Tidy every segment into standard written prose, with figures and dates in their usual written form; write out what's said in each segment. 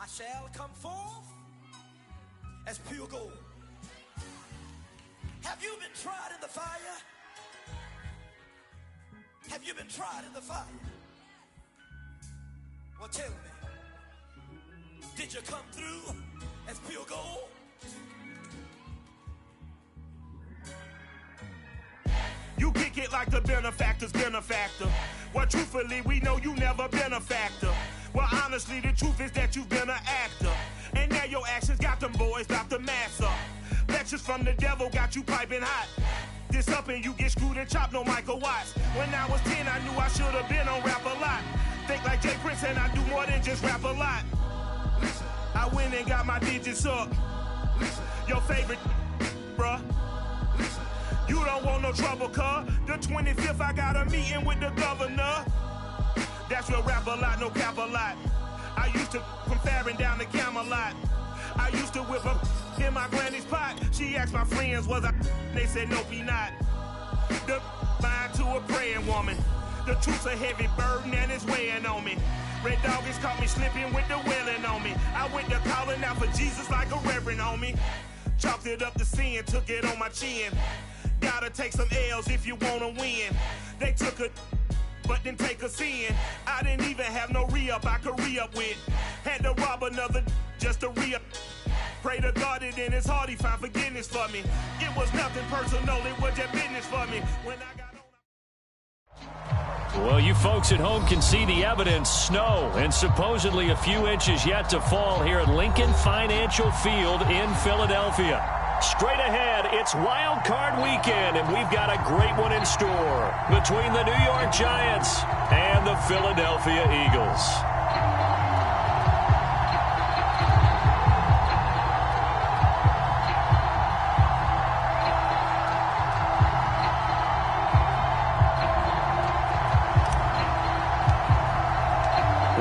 I shall come forth as pure gold. Have you been tried in the fire? Have you been tried in the fire? Well, tell me, did you come through as pure gold? You kick it like the benefactor's benefactor. Well, truthfully, we know you never been a factor. Well, honestly, the truth is that you've been an actor. And now your actions got them boys about to mass up. Lectures from the devil got you piping hot. This up and you get screwed and chopped, no Michael Watts. When I was 10, I knew I should have been on Rap a Lot. Think like Jay Prince and I do more than just rap a lot. I went and got my digits up. Your favorite, bruh. You don't want no trouble, cuz. The 25th, I got a meeting with the governor. That's real rap a lot, no cap a lot. I used to from Farron down to Camelot. I used to whip up in my granny's pot. She asked my friends, was I? They said, no, be not. The line to a praying woman. The truth's a heavy burden and it's weighing on me. Red Doggies caught me slipping with the wailing on me. I went to calling out for Jesus like a reverend on me. Chalked it up to sin, took it on my chin. Gotta take some L's if you wanna win. They took a but didn't take a sin. I didn't even have no re-up I could re-up with. Had to rob another just to re-up. Pray to God that in his heart he found forgiveness for me. It was nothing personal, it was just business for me. When I got Well, you folks at home can see the evidence. Snow and supposedly a few inches yet to fall here at Lincoln Financial Field in Philadelphia. Straight ahead, it's Wild Card Weekend, and we've got a great one in store between the New York Giants and the Philadelphia Eagles.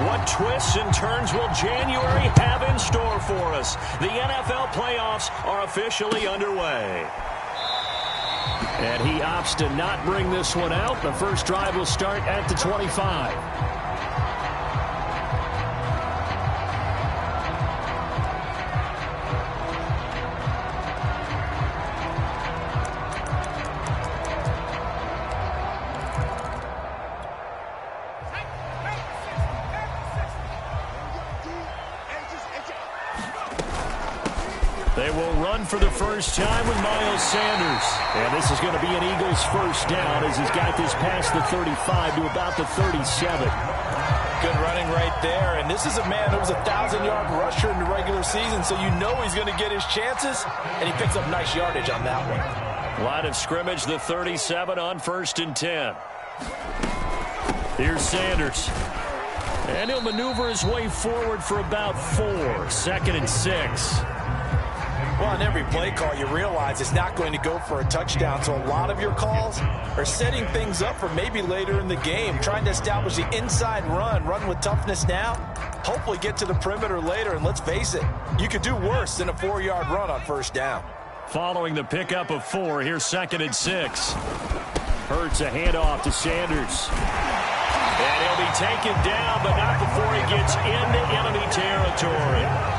What twists and turns will January have in store for us? The NFL playoffs are officially underway. And he opts to not bring this one out. The first drive will start at the 25. They will run for the first time with Miles Sanders. And this is going to be an Eagles first down as he's got this past the 35 to about the 37. Good running right there. And this is a man who was a 1,000-yard rusher in the regular season, so you know he's going to get his chances. And he picks up nice yardage on that one. Line of scrimmage, the 37 on 1st and 10. Here's Sanders. And he'll maneuver his way forward for about 4. 2nd and 6. Well, on every play call, you realize it's not going to go for a touchdown. So a lot of your calls are setting things up for maybe later in the game, trying to establish the inside run with toughness now, hopefully get to the perimeter later. And let's face it, you could do worse than a 4-yard run on first down. Following the pickup of 4, here's 2nd and 6. Hurts a handoff to Sanders. And he'll be taken down, but not before he gets into enemy territory.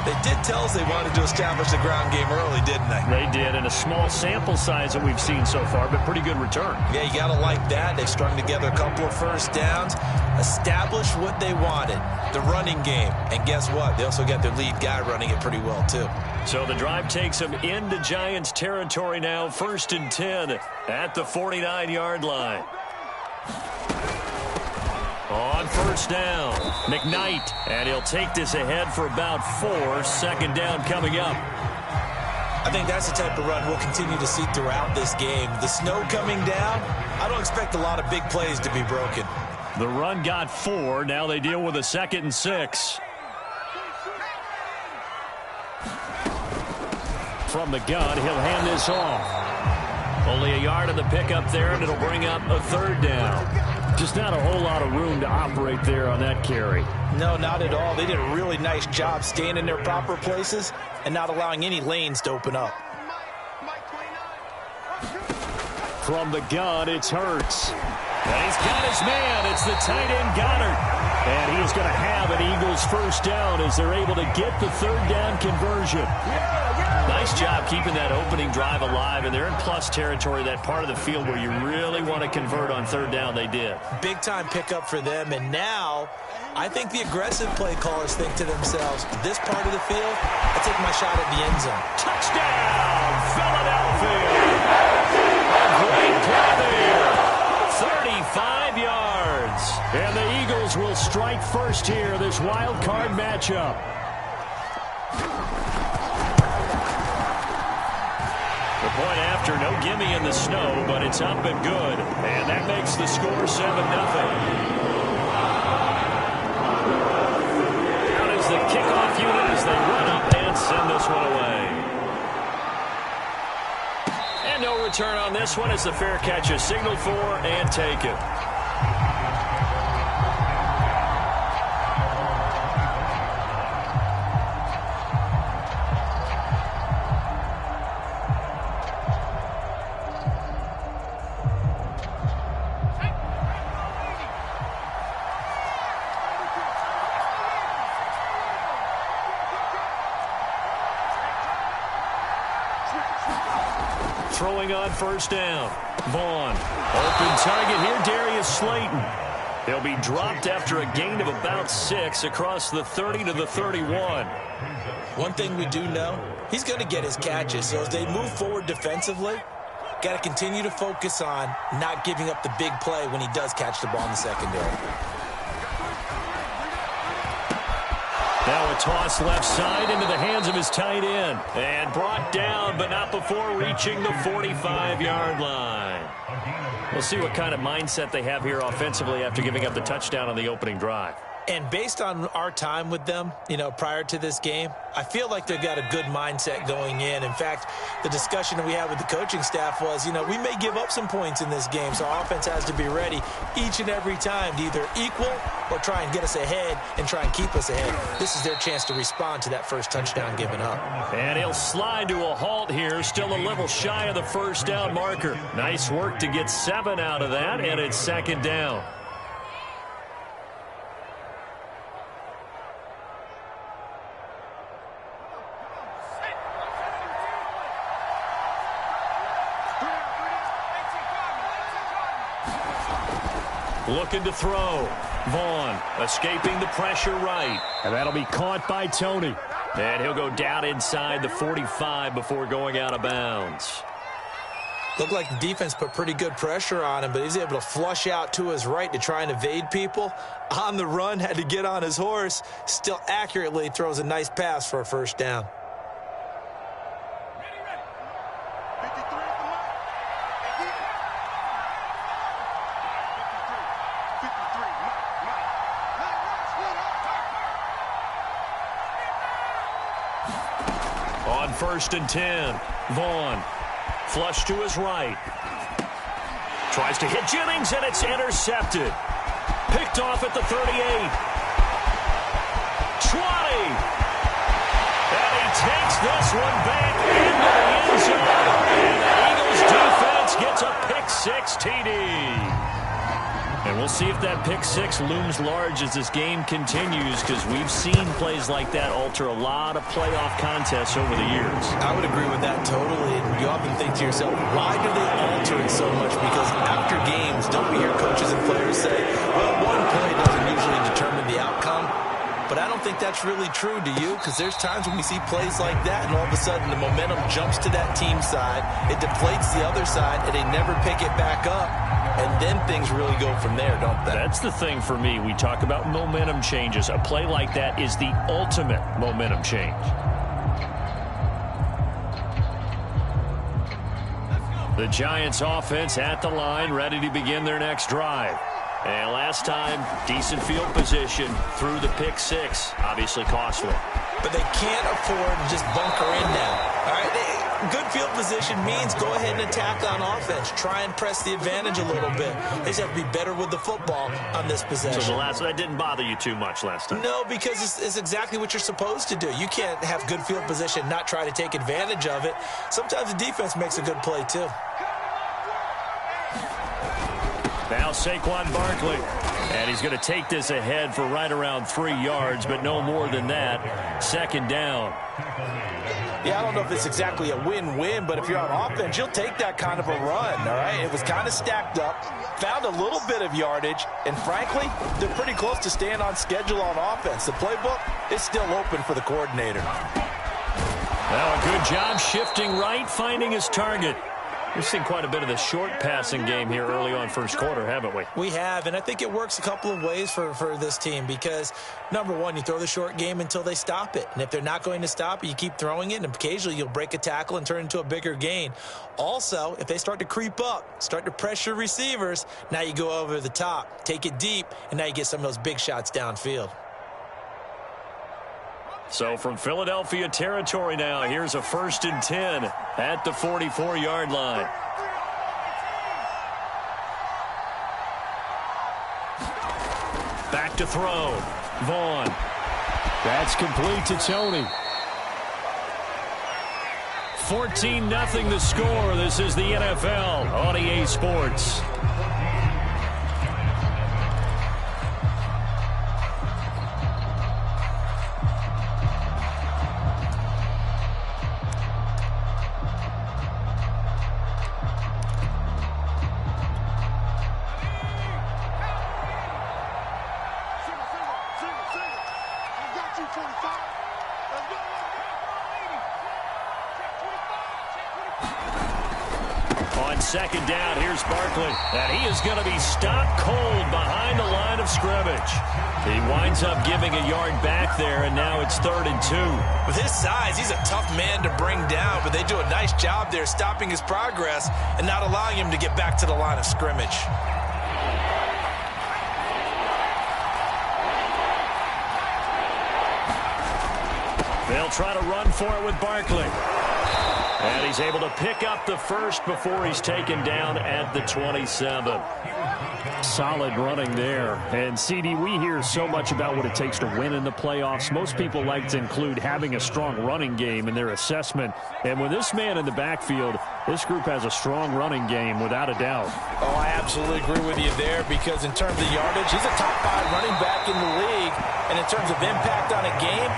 They did tell us they wanted to establish the ground game early, didn't they? They did, in a small sample size that we've seen so far, but pretty good return. Yeah, you got to like that. They've strung together a couple of first downs, established what they wanted, the running game. And guess what? They also got their lead guy running it pretty well, too. So the drive takes them into Giants territory now, 1st and 10 at the 49-yard line. On first down, McKnight, and he'll take this ahead for about 4. 2nd down coming up. I think that's the type of run we'll continue to see throughout this game. The snow coming down, I don't expect a lot of big plays to be broken. The run got 4. Now they deal with a 2nd and 6. From the gun, he'll hand this off. Only a yard of the pickup there, and it'll bring up a 3rd down. Just not a whole lot of room to operate there on that carry. No, not at all. They did a really nice job staying in their proper places and not allowing any lanes to open up. From the gun, it's Hurts. And he's got his man. It's the tight end, Goddard. And he is going to have an Eagles first down as they're able to get the third down conversion. Nice job keeping that opening drive alive, and they're in plus territory, that part of the field where you really want to convert on third down. They did. Big-time pickup for them, and now I think the aggressive play callers think to themselves, this part of the field, I'll take my shot at the end zone. Touchdown, Philadelphia! A great play there. 35 yards. And the Eagles will strike first here, this wild card matchup. The point after, no gimme in the snow, but it's up and good. And that makes the score 7-0. Out is the kickoff unit as they run up and send this one away. And no return on this one as the fair catch is signaled for and taken. Throwing on first down. Vaughn. Open target here, Darius Slayton. He'll be dropped after a gain of about 6 across the 30 to the 31. One thing we do know, he's going to get his catches. So as they move forward defensively, got to continue to focus on not giving up the big play when he does catch the ball in the secondary. Now a toss left side into the hands of his tight end. And brought down, but not before reaching the 45-yard line. We'll see what kind of mindset they have here offensively after giving up the touchdown on the opening drive. And based on our time with them, prior to this game, I feel like they've got a good mindset going in. In fact, the discussion that we had with the coaching staff was, we may give up some points in this game, so our offense has to be ready each and every time to either equal or try and get us ahead and try and keep us ahead. This is their chance to respond to that first touchdown given up. And he'll slide to a halt here, still a little shy of the first down marker. Nice work to get 7 out of that, and it's second down. Looking to throw. Vaughn escaping the pressure right. And that'll be caught by Tony. And he'll go down inside the 45 before going out of bounds. Looked like the defense put pretty good pressure on him, but he's able to flush out to his right to try and evade people. On the run, had to get on his horse. Still accurately throws a nice pass for a first down. On 1st and 10, Vaughn flush to his right. Tries to hit Jennings, and it's intercepted. Picked off at the 38. 20. And he takes this one back into the end zone. And the Eagles defense gets a pick-6 TD. And we'll see if that pick-6 looms large as this game continues, because we've seen plays like that alter a lot of playoff contests over the years. I would agree with that totally. And you often think to yourself, why do they alter it so much? Because after games, don't we hear coaches and players say, well, one play doesn't usually determine the outcome. But I don't think that's really true, do you? Because there's times when we see plays like that, and all of a sudden the momentum jumps to that team side. It deflates the other side, and they never pick it back up. And then things really go from there, don't they? That's the thing for me. We talk about momentum changes. A play like that is the ultimate momentum change. The Giants offense at the line, ready to begin their next drive. And last time, decent field position through the pick-6. Obviously costly. But they can't afford to just bunker in now. All right, good field position means go ahead and attack on offense. Try and press the advantage a little bit. They just have to be better with the football on this possession. So that didn't bother you too much last time? No, because it's exactly what you're supposed to do. You can't have good field position, not try to take advantage of it. Sometimes the defense makes a good play, too. Now Saquon Barkley. And he's going to take this ahead for right around 3 yards, but no more than that. Second down. Yeah, I don't know if it's exactly a win-win, but if you're on offense, you'll take that kind of a run, all right? It was kind of stacked up, found a little bit of yardage, and frankly, they're pretty close to staying on schedule on offense. The playbook is still open for the coordinator. Well, a good job shifting right, finding his target. We've seen quite a bit of the short passing game here early on first quarter, haven't we? We have, and I think it works a couple of ways for this team because, number one, you throw the short game until they stop it. And if they're not going to stop it, you keep throwing it, and occasionally you'll break a tackle and turn it into a bigger gain. Also, if they start to creep up, start to pressure receivers, now you go over the top, take it deep, and now you get some of those big shots downfield. So from Philadelphia territory now, here's a 1st and 10 at the 44-yard line. Back to throw. Vaughn. That's complete to Tony. 14-0 the score. This is the NFL on EA Sports. Second down, here's Barkley. And he is going to be stopped cold behind the line of scrimmage. He winds up giving a yard back there, and now it's 3rd and 2. With his size, he's a tough man to bring down, but they do a nice job there stopping his progress and not allowing him to get back to the line of scrimmage. They'll try to run for it with Barkley. And he's able to pick up the first before he's taken down at the 27. Solid running there. And, CD, we hear so much about what it takes to win in the playoffs. Most people like to include having a strong running game in their assessment. And with this man in the backfield, this group has a strong running game without a doubt. Oh, I absolutely agree with you there because in terms of yardage, he's a top 5 running back in the league. And in terms of impact on a game,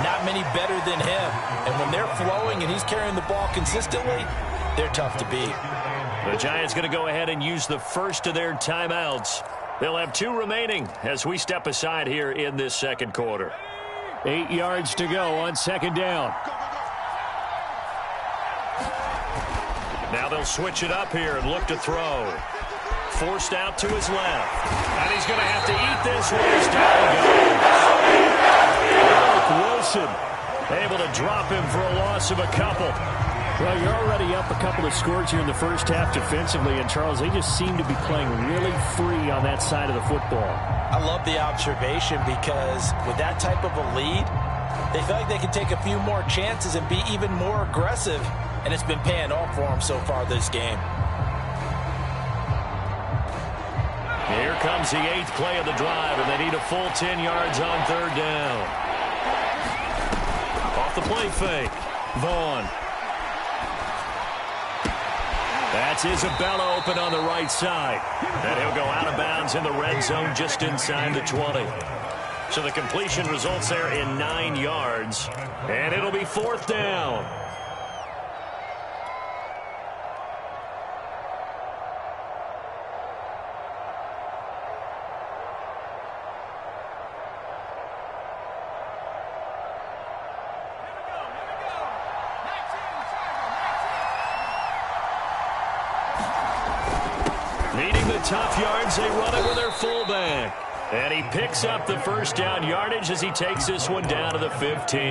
not many better than him. And when they're flowing and he's carrying the ball consistently, they're tough to beat. The Giants going to go ahead and use the first of their timeouts. They'll have 2 remaining as we step aside here in this second quarter. 8 yards to go on second down. Now they'll switch it up here and look to throw. Forced out to his left. And he's going to have to eat this one as down goes. Wilson able to drop him for a loss of a couple. Well, you're already up a couple of scores here in the first half defensively, and Charles, they just seem to be playing really free on that side of the football. I love the observation because with that type of a lead, they feel like they can take a few more chances and be even more aggressive, and it's been paying off for them so far this game. Here comes the 8th play of the drive, and they need a full 10 yards on 3rd down. Off the play fake. Vaughn. That's Isabella open on the right side. And he'll go out of bounds in the red zone just inside the 20. So the completion results there in 9 yards. And it'll be 4th down. Tough yards, they run it with their fullback. And he picks up the first down yardage as he takes this one down to the 15.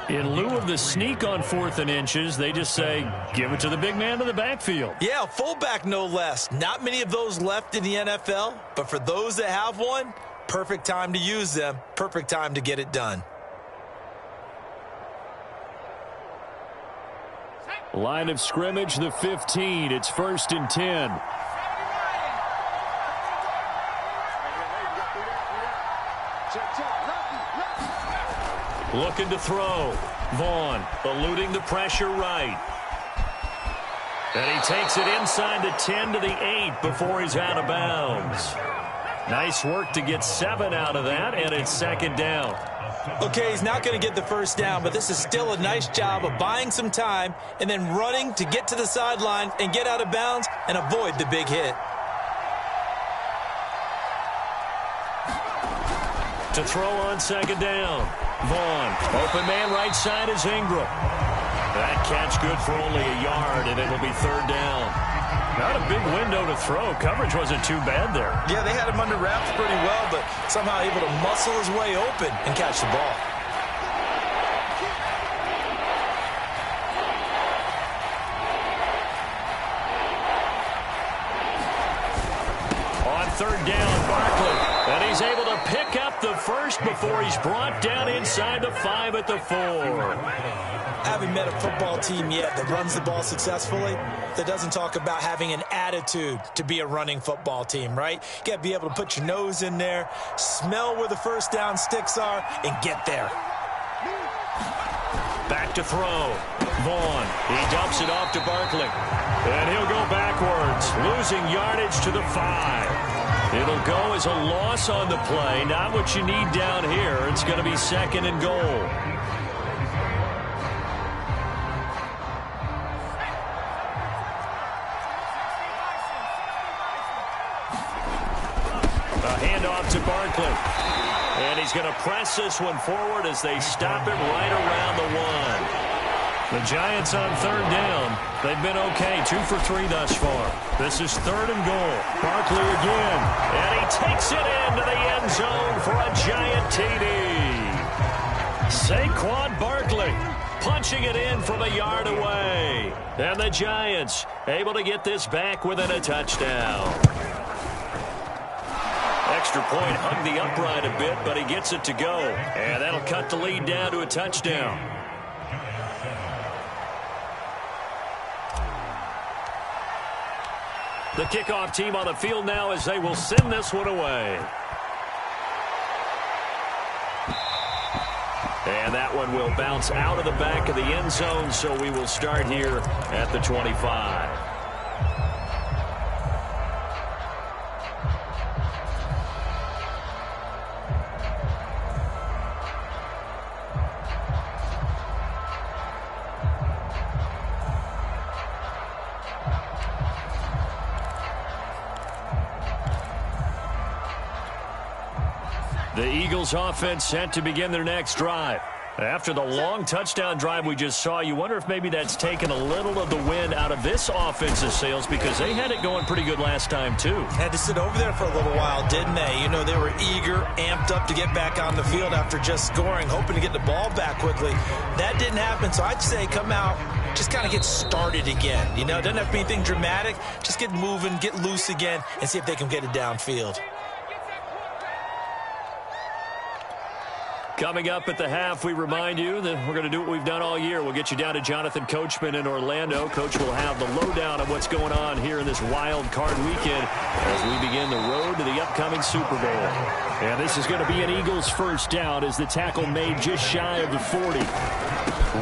In lieu of the sneak on 4th and inches, they just say, give it to the big man in the backfield. Yeah, fullback no less. Not many of those left in the NFL, but for those that have one, perfect time to use them, perfect time to get it done. Line of scrimmage, the 15. It's 1st and 10. Looking to throw. Vaughn eluding the pressure right. And he takes it inside the 10 to the 8 before he's out of bounds. Nice work to get 7 out of that, and it's second down. Okay, he's not going to get the first down, but this is still a nice job of buying some time and then running to get to the sideline and get out of bounds and avoid the big hit. To throw on second down. Vaughn. Open man right side is Ingram. That catch good for only a yard, and it'll be third down. Not a big window to throw. Coverage wasn't too bad there. Yeah, they had him under wraps pretty well, but somehow able to muscle his way open and catch the ball. On third down, Barkley. And he's able to pick up the first before he's brought down inside the 5 at the 4. Haven't met a football team yet that runs the ball successfully, that doesn't talk about having an attitude to be a running football team, right? You got to be able to put your nose in there, smell where the first down sticks are, and get there. Back to throw. Vaughn. He dumps it off to Barkley. And he'll go backwards, losing yardage to the 5. It'll go as a loss on the play. Not what you need down here. It's going to be second and goal. A handoff to Barkley. And he's going to press this one forward as they stop it right around the 1. The Giants on third down. They've been okay, 2 for 3 thus far. This is third and goal. Barkley again. And he takes it into the end zone for a Giant TD. Saquon Barkley punching it in from a yard away. And the Giants able to get this back within a touchdown. Extra point hugged the upright a bit, but he gets it to go. And that'll cut the lead down to a touchdown. The kickoff team on the field now as they will send this one away. And that one will bounce out of the back of the end zone, so we will start here at the 25. The Eagles offense set to begin their next drive. After the long touchdown drive we just saw, you wonder if maybe that's taken a little of the wind out of this offensive sails, because they had it going pretty good last time too. Had to sit over there for a little while, didn't they? You know, they were eager, amped up to get back on the field after just scoring, hoping to get the ball back quickly. That didn't happen, so I'd say come out, just kind of get started again. You know, it doesn't have to be anything dramatic. Just get moving, get loose again, and see if they can get it downfield. Coming up at the half, we remind you that we're going to do what we've done all year. We'll get you down to Jonathan Coachman in Orlando. Coach will have the lowdown of what's going on here in this wild card weekend as we begin the road to the upcoming Super Bowl. And this is going to be an Eagles first down as the tackle made just shy of the 40.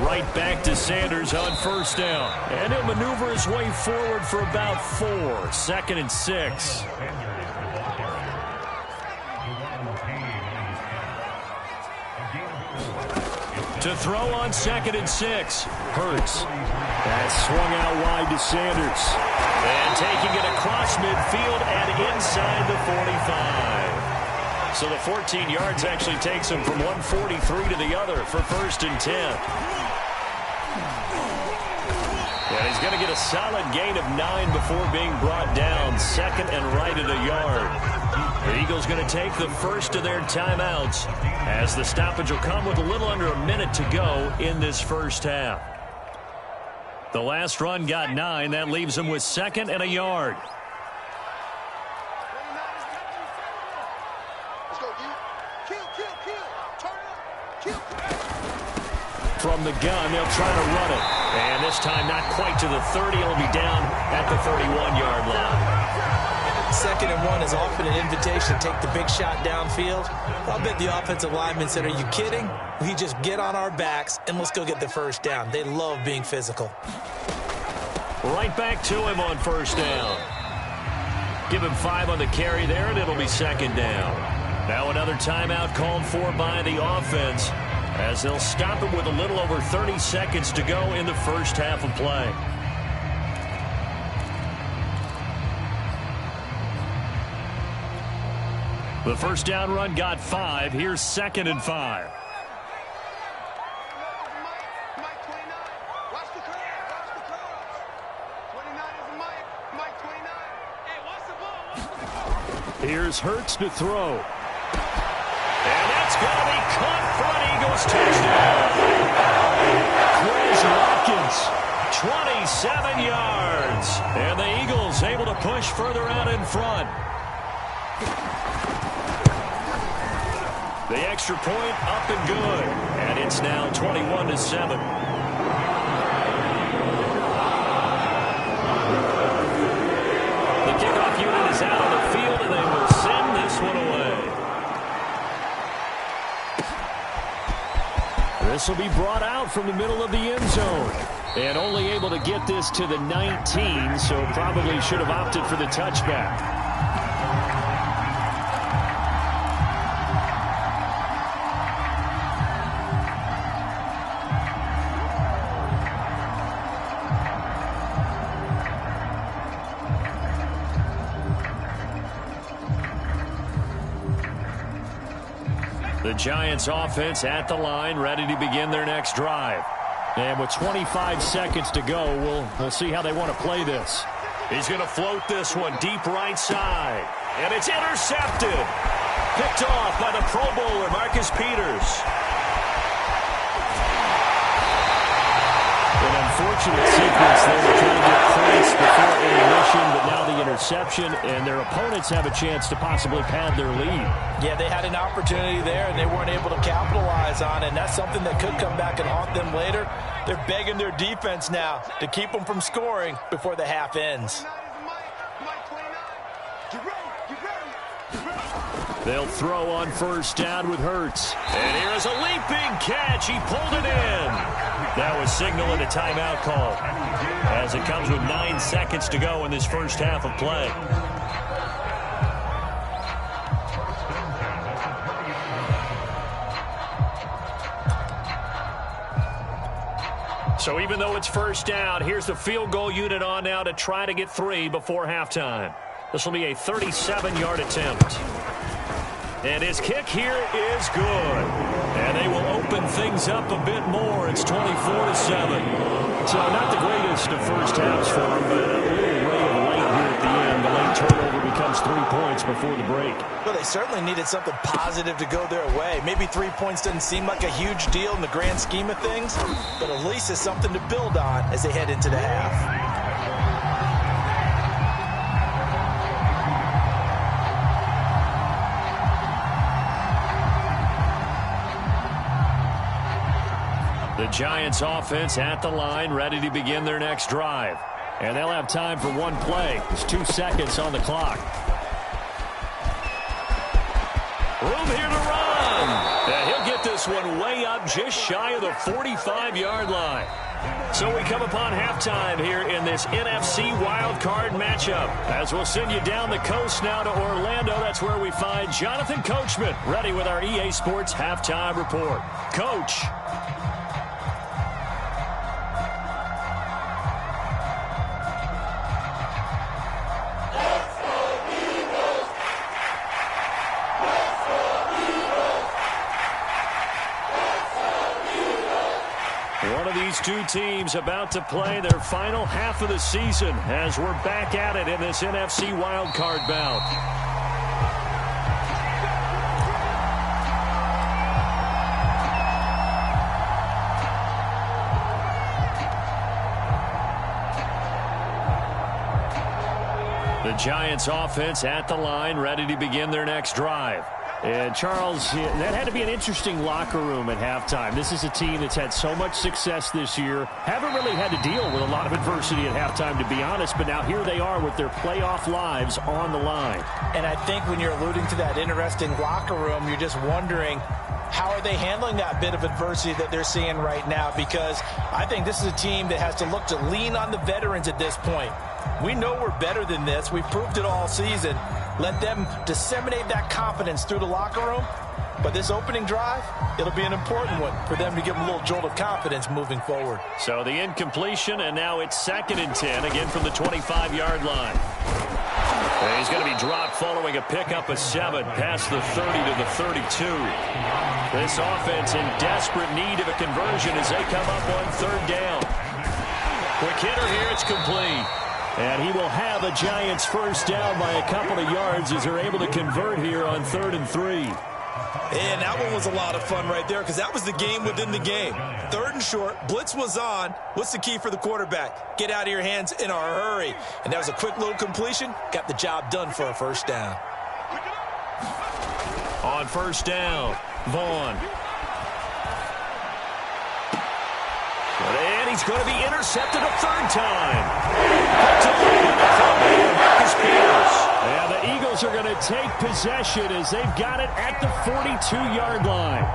Right back to Sanders on first down. And he'll maneuver his way forward for about 4. Second and 6. To throw on second and 6. Hurts. That swung out wide to Sanders. And taking it across midfield and inside the 45. So the 14 yards actually takes him from 143 to the other for first and 10. And he's going to get a solid gain of 9 before being brought down. Second and right at a yard. The Eagles going to take the first of their timeouts as the stoppage will come with a little under a minute to go in this first half. The last run got 9. That leaves them with second and a yard. From the gun, they'll try to run it. And this time not quite to the 30. It'll be down at the 31-yard line. Second and 1 is often an invitation to take the big shot downfield. I'll bet the offensive linemen said, are you kidding? We just get on our backs and let's go get the first down. They love being physical. Right back to him on first down. Give him 5 on the carry there, and it'll be second down. Now another timeout called for by the offense, as they'll stop it with a little over 30 seconds to go in the first half of play. The first down run got 5. Here's 2nd and 5. Here's Hurts to throw. And that's going to be caught for an Eagles touchdown. Chris Watkins, 27 yards. And the Eagles able to push further out in front. The extra point up and good. And it's now 21-7. The kickoff unit is out on the field, and they will send this one away. This will be brought out from the middle of the end zone. And only able to get this to the 19, so probably should have opted for the touchback. The Giants offense at the line, ready to begin their next drive. And with 25 seconds to go, we'll see how they want to play this. He's going to float this one deep right side. And it's intercepted. Picked off by the Pro Bowler, Marcus Peters. An unfortunate sequence there to try to get points before intermission, but now the interception, and their opponents have a chance to possibly pad their lead. Yeah, they had an opportunity there, and they weren't able to capitalize on it, and that's something that could come back and haunt them later. They're begging their defense now to keep them from scoring before the half ends. They'll throw on first down with Hurts. And here's a leaping catch. He pulled it in. That was signaling a timeout call, as it comes with 9 seconds to go in this first half of play. So even though it's first down, here's the field goal unit on now to try to get 3 before halftime. This will be a 37-yard attempt. And his kick here is good. And they will open things up a bit more. It's 24-7. So not the greatest of first halves for him, but a little ray of light here at the end. The late turnover becomes 3 points before the break. Well, they certainly needed something positive to go their way. Maybe 3 points doesn't seem like a huge deal in the grand scheme of things, but at least it's something to build on as they head into the half. The Giants offense at the line, ready to begin their next drive. And they'll have time for one play. There's 2 seconds on the clock. Room here to run. And he'll get this one way up just shy of the 45-yard line. So we come upon halftime here in this NFC wildcard matchup. As we'll send you down the coast now to Orlando. That's where we find Jonathan Coachman, ready with our EA Sports halftime report. Coach. These two teams about to play their final half of the season as we're back at it in this NFC wildcard bout. The Giants offense at the line, ready to begin their next drive. And, Charles, that had to be an interesting locker room at halftime. This is a team that's had so much success this year. Haven't really had to deal with a lot of adversity at halftime, to be honest. But now here they are with their playoff lives on the line. And I think when you're alluding to that interesting locker room, you're just wondering, how are they handling that bit of adversity that they're seeing right now? Because I think this is a team that has to look to lean on the veterans at this point. We know we're better than this. We've proved it all season. Let them disseminate that confidence through the locker room. But this opening drive, it'll be an important one for them to give them a little jolt of confidence moving forward. So the incompletion, and now it's 2nd and 10, again from the 25-yard line. And he's going to be dropped following a pickup of 7 past the 30 to the 32. This offense in desperate need of a conversion as they come up on 3rd down. Quick hitter here, it's complete. And he will have a Giants first down by a couple of yards as they're able to convert here on 3rd and 3. And that one was a lot of fun right there because that was the game within the game. 3rd and short, blitz was on. What's the key for the quarterback? Get out of your hands in a hurry. And that was a quick little completion. Got the job done for a first down. On 1st down, Vaughn. And he's going to be intercepted a 3rd time. And the Eagles are going to take possession as they've got it at the 42-yard line.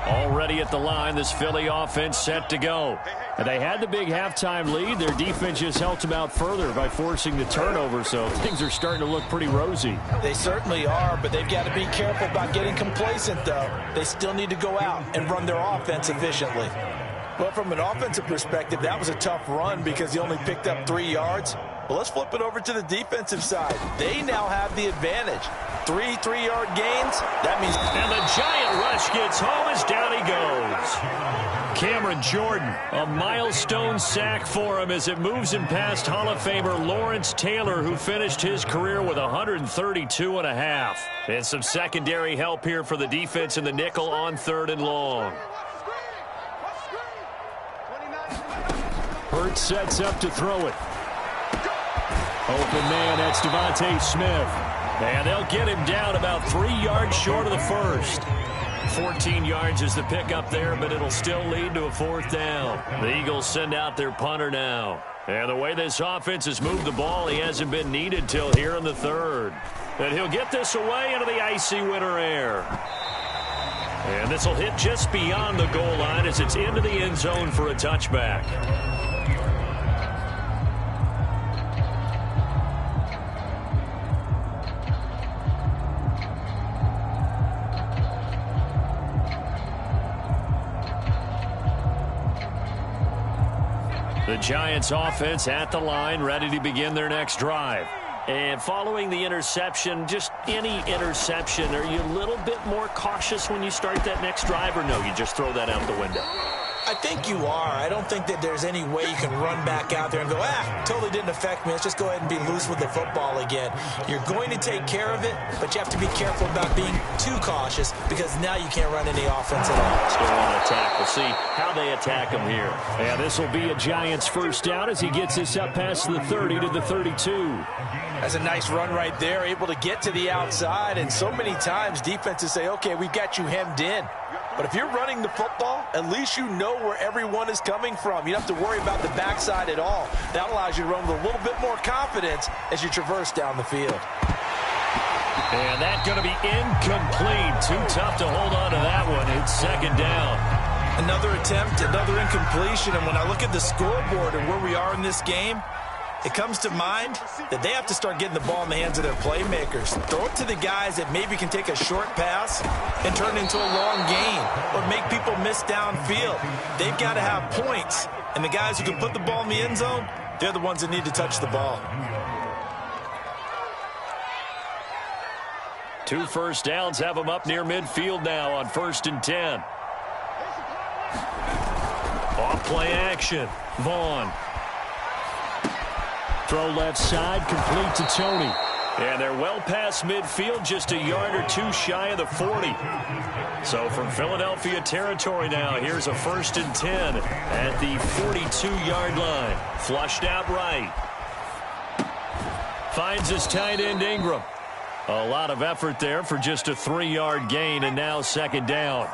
Already at the line, this Philly offense set to go. And they had the big halftime lead. Their defense just helped them out further by forcing the turnover, so things are starting to look pretty rosy. They certainly are, but they've got to be careful about getting complacent, though. They still need to go out and run their offense efficiently. Well, from an offensive perspective, that was a tough run because he only picked up 3 yards. Well, let's flip it over to the defensive side. They now have the advantage. 3 3-yard gains. That means... And the Giant rush gets home as down he goes. Cameron Jordan, a milestone sack for him as it moves him past Hall of Famer Lawrence Taylor, who finished his career with 132.5. And some secondary help here for the defense in the nickel on 3rd and long. Hurts sets up to throw it. Open man, that's Devontae Smith. And they'll get him down about 3 yards short of the first. 14 yards is the pickup there, but it'll still lead to a 4th down. The Eagles send out their punter now. And the way this offense has moved the ball, he hasn't been needed till here in the 3rd. And he'll get this away into the icy winter air. And this will hit just beyond the goal line as it's into the end zone for a touchback. The Giants offense at the line, ready to begin their next drive. And following the interception, just any interception, are you a little bit more cautious when you start that next drive, or no, you just throw that out the window? I think you are. I don't think that there's any way you can run back out there and go, totally didn't affect me. Let's just go ahead and be loose with the football again. You're going to take care of it, but you have to be careful about being too cautious because now you can't run any offense at all. Still want to attack. We'll see how they attack him here. And this will be a Giants first down as he gets this up past the 30 to the 32. That's a nice run right there, able to get to the outside. And so many times defenses say, okay, we've got you hemmed in. But if you're running the football, at least you know where everyone is coming from. You don't have to worry about the backside at all. That allows you to run with a little bit more confidence as you traverse down the field. And that's going to be incomplete. Too tough to hold on to that one. It's 2nd down. Another attempt, another incompletion. And when I look at the scoreboard and where we are in this game, it comes to mind that they have to start getting the ball in the hands of their playmakers. Throw it to the guys that maybe can take a short pass and turn it into a long gain or make people miss downfield. They've got to have points. And the guys who can put the ball in the end zone, they're the ones that need to touch the ball. 2 first downs have them up near midfield now on 1st and 10. Off play action. Vaughn. Throw left side, complete to Tony. And they're well past midfield, just a yard or two shy of the 40. So from Philadelphia territory now, here's a 1st and 10 at the 42-yard line. Flushed out right. Finds his tight end Ingram. A lot of effort there for just a 3-yard gain, and now 2nd down.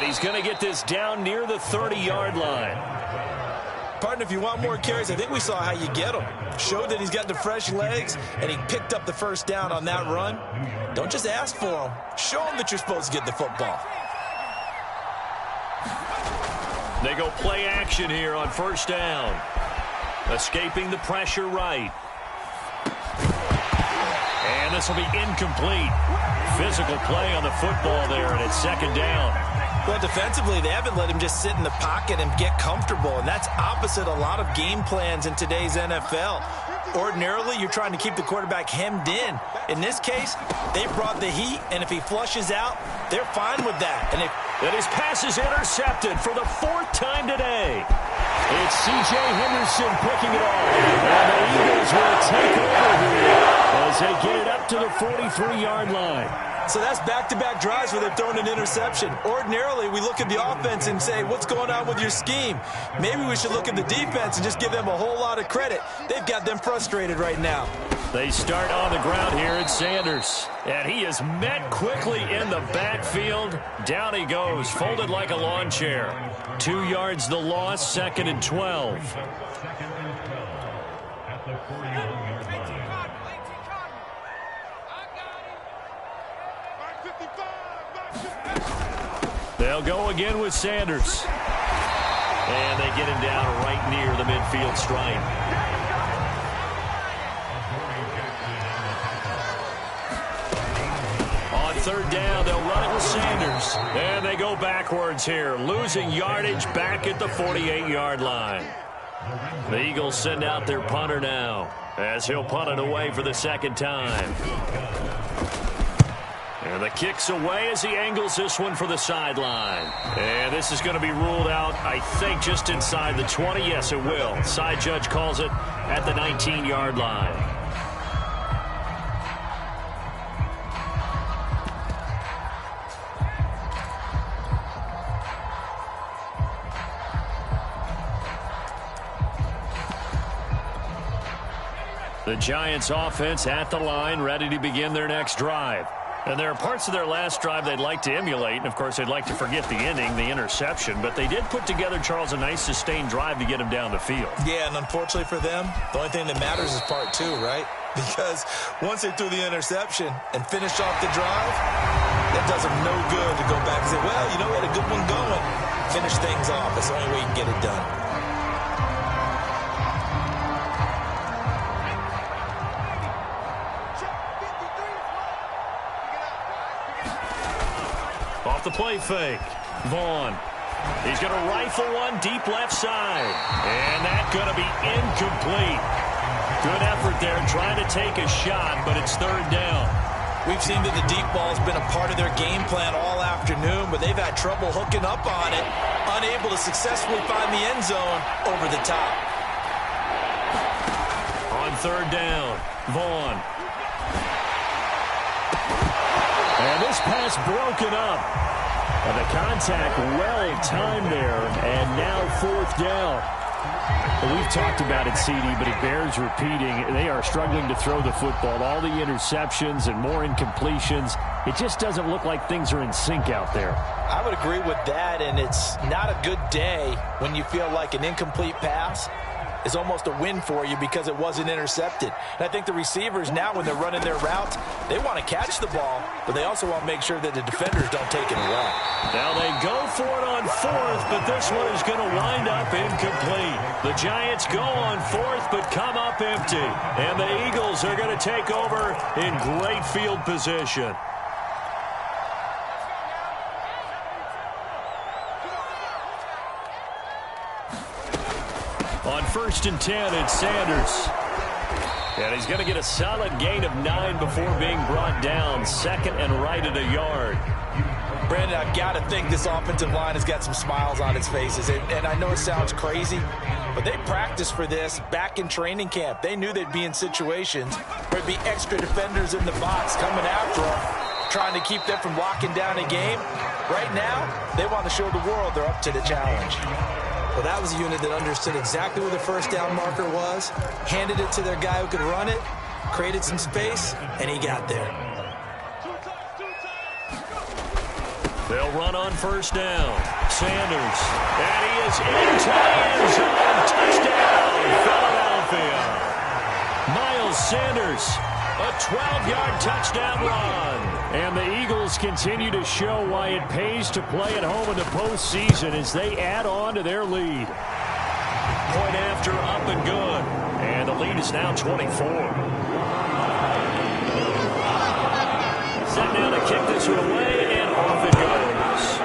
he's going to get this down near the 30-yard line. Partner, if you want more carries, I think we saw how you get them. Showed that he's got the fresh legs, and he picked up the first down on that run. Don't just ask for them. Show them that you're supposed to get the football. They go play action here on first down. Escaping the pressure right. And this will be incomplete. Physical play on the football there, and it's second down. Well, defensively, they haven't let him just sit in the pocket and get comfortable, and that's opposite a lot of game plans in today's NFL. Ordinarily, you're trying to keep the quarterback hemmed in. In this case, they brought the heat, and if he flushes out, they're fine with that. And his pass is intercepted for the 4th time today. It's C.J. Henderson picking it off. And the Eagles will take over here as they get it up to the 43-yard line. So that's back-to-back drives where they've thrown an interception. Ordinarily, we look at the offense and say, what's going on with your scheme? Maybe we should look at the defense and just give them a whole lot of credit. They've got them frustrated right now. They start on the ground here at Sanders. And he is met quickly in the backfield. Down he goes, folded like a lawn chair. 2 yards the loss, 2nd and 12. They'll go again with Sanders. And they get him down right near the midfield stripe. On 3rd down, they'll run it with Sanders. And they go backwards here, losing yardage back at the 48-yard line. The Eagles send out their punter now, as he'll punt it away for the 2nd time. And the kick's away as he angles this one for the sideline. And this is going to be ruled out, I think, just inside the 20. Yes, it will. Side judge calls it at the 19-yard line. The Giants offense at the line, ready to begin their next drive. And there are parts of their last drive they'd like to emulate. And, of course, they'd like to forget the inning, the interception. But they did put together, Charles, a nice sustained drive to get him down the field. Yeah, and unfortunately for them, the only thing that matters is part 2, right? Because once they threw the interception and finished off the drive, that does them no good to go back and say, well, you know, we had a good one going. Finish things off. That's the only way you can get it done. Off the play fake. Vaughn. He's going to rifle one deep left side. And that's going to be incomplete. Good effort there trying to take a shot, but it's 3rd down. We've seen that the deep ball has been a part of their game plan all afternoon, but they've had trouble hooking up on it, unable to successfully find the end zone over the top. On 3rd down, Vaughn. And this pass broken up. And the contact well timed there. And now 4th down. Well, we've talked about it, CD, but it bears repeating. They are struggling to throw the football. All the interceptions and more incompletions. It just doesn't look like things are in sync out there. I would agree with that, and it's not a good day when you feel like an incomplete pass is almost a win for you because it wasn't intercepted. And I think the receivers now, when they're running their routes, they want to catch the ball, but they also want to make sure that the defenders don't take it away. Now they go for it on 4th, but this one is going to wind up incomplete. The Giants go on 4th, but come up empty. And the Eagles are going to take over in great field position. On 1st and 10, it's Sanders. And he's going to get a solid gain of 9 before being brought down. 2nd and right at a yard. Brandon, I've got to think this offensive line has got some smiles on its faces. And I know it sounds crazy, but they practiced for this back in training camp. They knew they'd be in situations where there'd be extra defenders in the box coming after them, trying to keep them from locking down a game. Right now, they want to show the world they're up to the challenge. Well, that was a unit that understood exactly where the 1st down marker was, handed it to their guy who could run it, created some space, and he got there. They'll run on first down. Sanders. And he is into the end zone. Touchdown, Philadelphia. Miles Sanders, a 12-yard touchdown run. And the Eagles continue to show why it pays to play at home in the postseason as they add on to their lead. Point after, up and good. And the lead is now 24. Set down to kick this one away, and off it goes.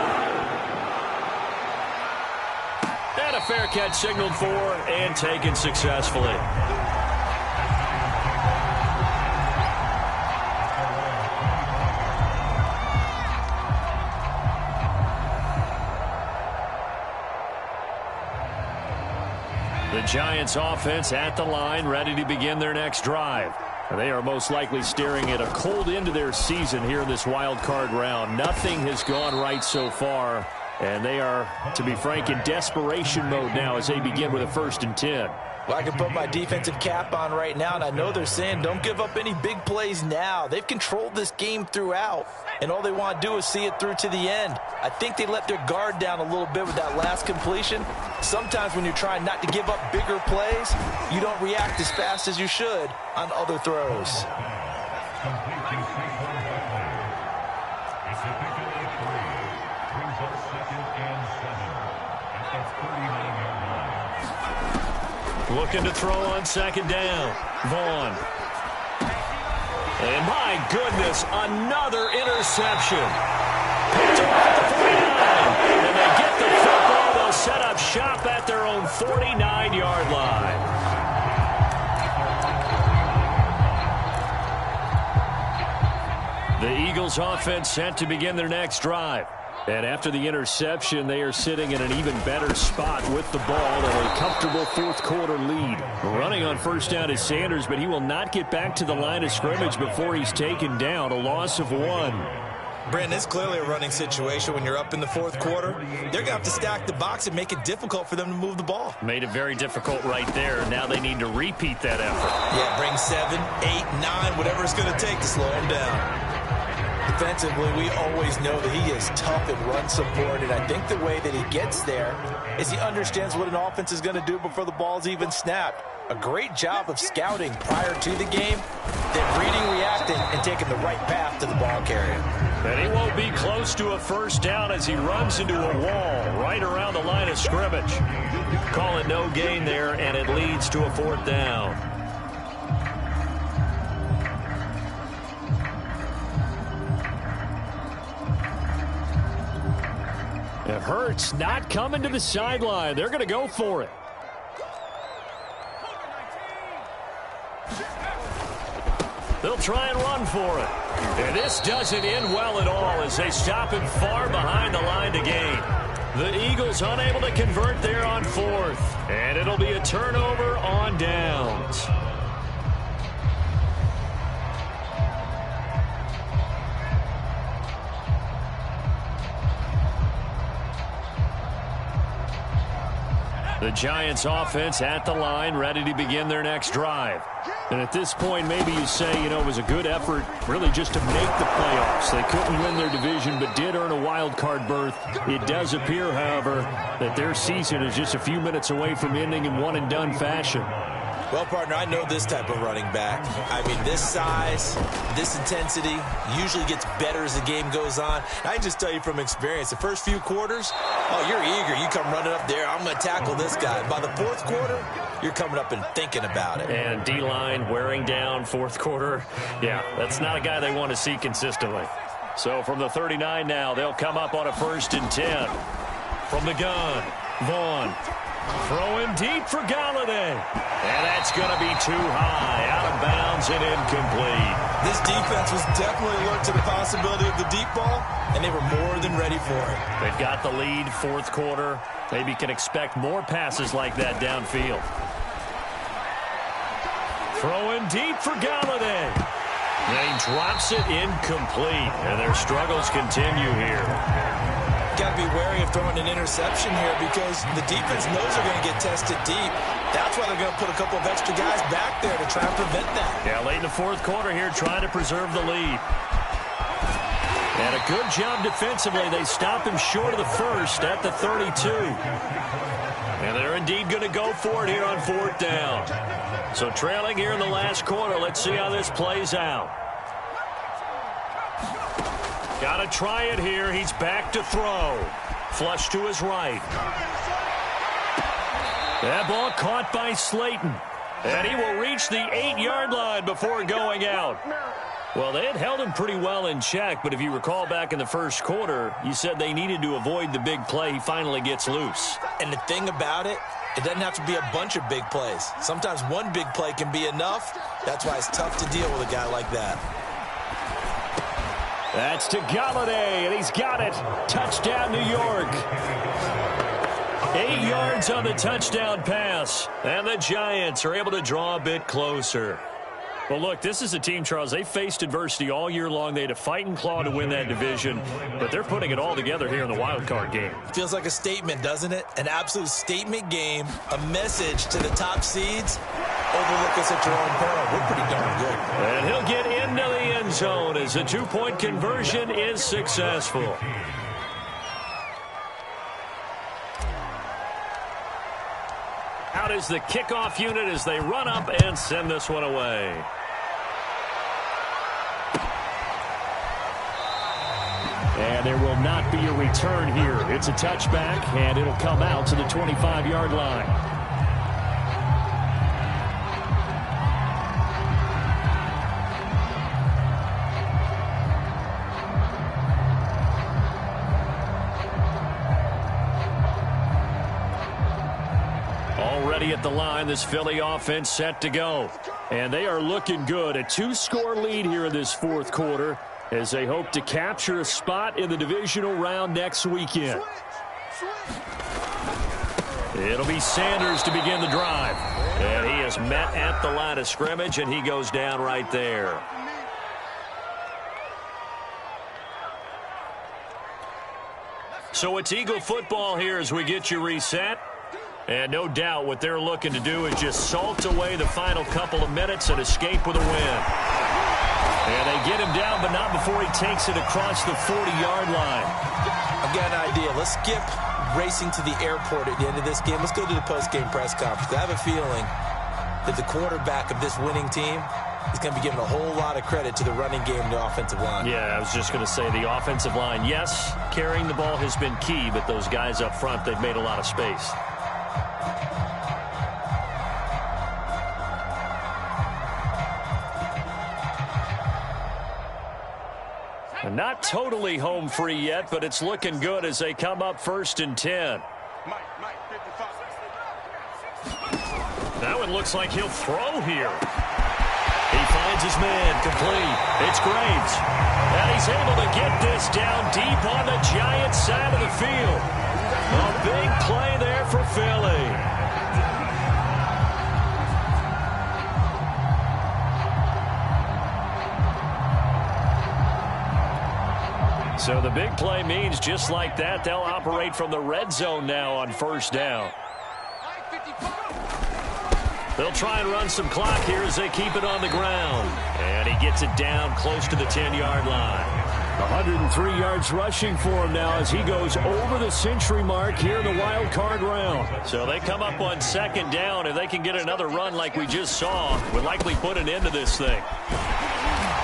And a fair catch signaled for and taken successfully. The Giants offense at the line, ready to begin their next drive. They are most likely staring at a cold end to their season here in this wild card round. Nothing has gone right so far, and they are, to be frank, in desperation mode now as they begin with a 1st and 10. Well, I can put my defensive cap on right now, and I know they're saying don't give up any big plays now. They've controlled this game throughout, and all they want to do is see it through to the end. I think they let their guard down a little bit with that last completion. Sometimes when you're trying not to give up bigger plays, you don't react as fast as you should on other throws. Looking to throw on 2nd down. Vaughn. And my goodness, another interception. Picked off at the 49. And they get the football. They'll set up shop at their own 49-yard line. The Eagles offense set to begin their next drive. And after the interception, they are sitting in an even better spot with the ball and a comfortable 4th quarter lead. Running on 1st down is Sanders, but he will not get back to the line of scrimmage before he's taken down. A loss of 1. Brandon, it's clearly a running situation when you're up in the 4th quarter. They're going to have to stack the box and make it difficult for them to move the ball. Made it very difficult right there. Now they need to repeat that effort. Yeah, bring 7, 8, 9, whatever it's going to take to slow them down. Defensively, we always know that he is tough and run support, and I think the way that he gets there is he understands what an offense is going to do before the ball's even snapped. A great job of scouting prior to the game, then reading, reacting, and taking the right path to the ball carrier. And he won't be close to a 1st down as he runs into a wall right around the line of scrimmage. Call it no gain there, and it leads to a 4th down. It hurts not coming to the sideline. They're going to go for it. They'll try and run for it. And this doesn't end well at all as they stop him far behind the line to gain. The Eagles unable to convert there on 4th. And it'll be a turnover on downs. The Giants offense at the line, ready to begin their next drive. And at this point, maybe you say, you know, it was a good effort really just to make the playoffs. They couldn't win their division, but did earn a wild card berth. It does appear, however, that their season is just a few minutes away from ending in one-and-done fashion. Well, partner, I know this type of running back. I mean, this size, this intensity usually gets better as the game goes on. I can just tell you from experience, the first few quarters, oh, you're eager. You come running up there, I'm going to tackle this guy. By the 4th quarter, you're coming up and thinking about it. And D-line wearing down 4th quarter. Yeah, that's not a guy they want to see consistently. So from the 39 now, they'll come up on a 1st and 10. From the gun, Vaughn. Throwing deep for Galladay. And that's going to be too high. Out of bounds and incomplete. This defense was definitely alert to the possibility of the deep ball, and they were more than ready for it. They've got the lead, 4th quarter. Maybe can expect more passes like that downfield. Throwing deep for Galladay. And he drops it incomplete. And their struggles continue here. Got to be wary of throwing an interception here because the defense knows they're going to get tested deep. That's why they're going to put a couple of extra guys back there to try and prevent that. Yeah, late in the 4th quarter here, trying to preserve the lead. And a good job defensively. They stop him short of the first at the 32. And they're indeed going to go for it here on 4th down. So trailing here in the last quarter. Let's see how this plays out. Got to try it here. He's back to throw. Flush to his right. That ball caught by Slayton. And he will reach the 8-yard line before going out. Well, they had held him pretty well in check, but if you recall back in the first quarter, you said they needed to avoid the big play. He finally gets loose. And the thing about it, it doesn't have to be a bunch of big plays. Sometimes one big play can be enough. That's why it's tough to deal with a guy like that. That's to Galladay, and he's got it. Touchdown, New York. 8 yards on the touchdown pass, and the Giants are able to draw a bit closer. Well, look, this is a team, Charles, they faced adversity all year long. They had to fight and claw to win that division, but they're putting it all together here in the wild card game. Feels like a statement, doesn't it? An absolute statement game, a message to the top seeds. Overlook us at your own peril. We're pretty darn good. And he'll get into the end zone as the two-point conversion is successful. Out is the kickoff unit as they run up and send this one away. And there will not be a return here. It's a touchback, and it'll come out to the 25-yard line. At the line, this Philly offense set to go. And they are looking good. A 2-score lead here in this 4th quarter as they hope to capture a spot in the divisional round next weekend. It'll be Sanders to begin the drive. And he is met at the line of scrimmage, and he goes down right there. So it's Eagle football here as we get you reset. And no doubt what they're looking to do is just salt away the final couple of minutes and escape with a win. And they get him down, but not before he takes it across the 40-yard line. I've got an idea. Let's skip racing to the airport at the end of this game. Let's go to the post-game press conference. I have a feeling that the quarterback of this winning team is going to be giving a whole lot of credit to the running game and the offensive line. Yeah, I was just going to say the offensive line, yes, carrying the ball has been key, but those guys up front, they've made a lot of space. Not totally home free yet, but it's looking good as they come up 1st and 10. That one looks like he'll throw here. He finds his man, complete. It's Graves. And he's able to get this down deep on the Giants side of the field. A big play there for Philly. So the big play means just like that, they'll operate from the red zone now on 1st down. They'll try and run some clock here as they keep it on the ground. And he gets it down close to the 10-yard line. 103 yards rushing for him now as he goes over the century mark here in the wild card round. So they come up on 2nd down. If they can get another run like we just saw, would likely put an end to this thing.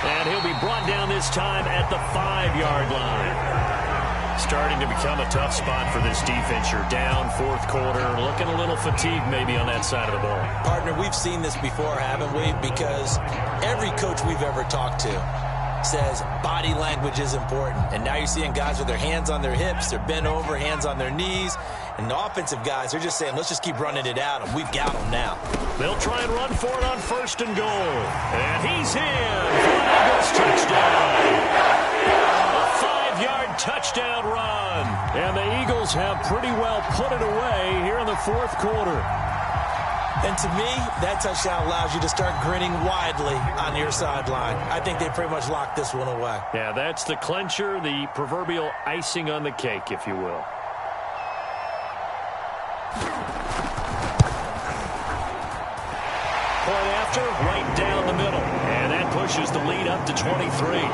And he'll be brought down this time at the 5-yard line. Starting to become a tough spot for this defense. You're down 4th quarter, looking a little fatigued maybe on that side of the ball. Partner, we've seen this before, haven't we? Because every coach we've ever talked to says body language is important. And now you're seeing guys with their hands on their hips, they're bent over, hands on their knees. And the offensive guys, they're just saying, let's just keep running it out, and we've got them now. They'll try and run for it on 1st and goal. And he's in for an Eagles touchdown. A 5-yard touchdown run. And the Eagles have pretty well put it away here in the 4th quarter. And to me, that touchdown allows you to start grinning widely on your sideline. I think they pretty much locked this one away. Yeah, that's the clincher, the proverbial icing on the cake, if you will. Point after, right down the middle. And that pushes the lead up to 23.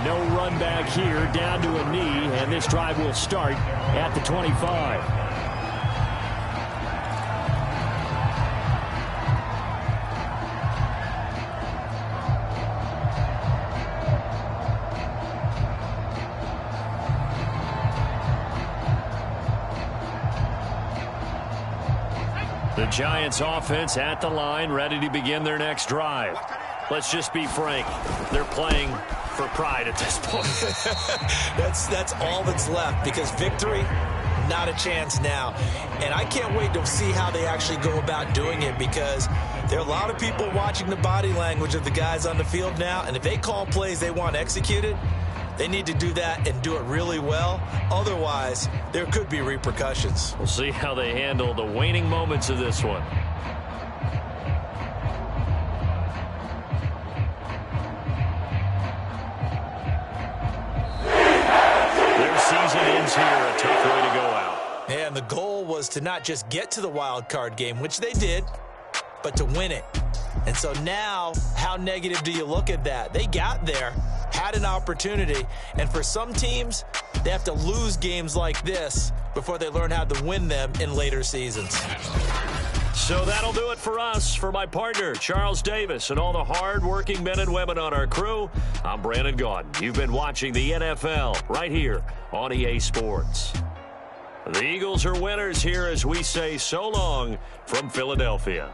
No run back here, down to a knee, and this drive will start at the 25. The Giants offense at the line, ready to begin their next drive. Let's just be frank. They're playing for pride at this point. That's all that's left, because victory, not a chance now. And I can't wait to see how they actually go about doing it, because there are a lot of people watching the body language of the guys on the field now, and if they call plays they want executed, they need to do that and do it really well. Otherwise, there could be repercussions. We'll see how they handle the waning moments of this one. Their season ends here. A tough way to go out. And the goal was to not just get to the wild card game, which they did, but to win it. And so now, how negative do you look at that? They got there, had an opportunity, and for some teams, they have to lose games like this before they learn how to win them in later seasons. So that'll do it for us. For my partner, Charles Davis, and all the hard-working men and women on our crew, I'm Brandon Gaudin. You've been watching the NFL right here on EA Sports. The Eagles are winners here as we say so long from Philadelphia.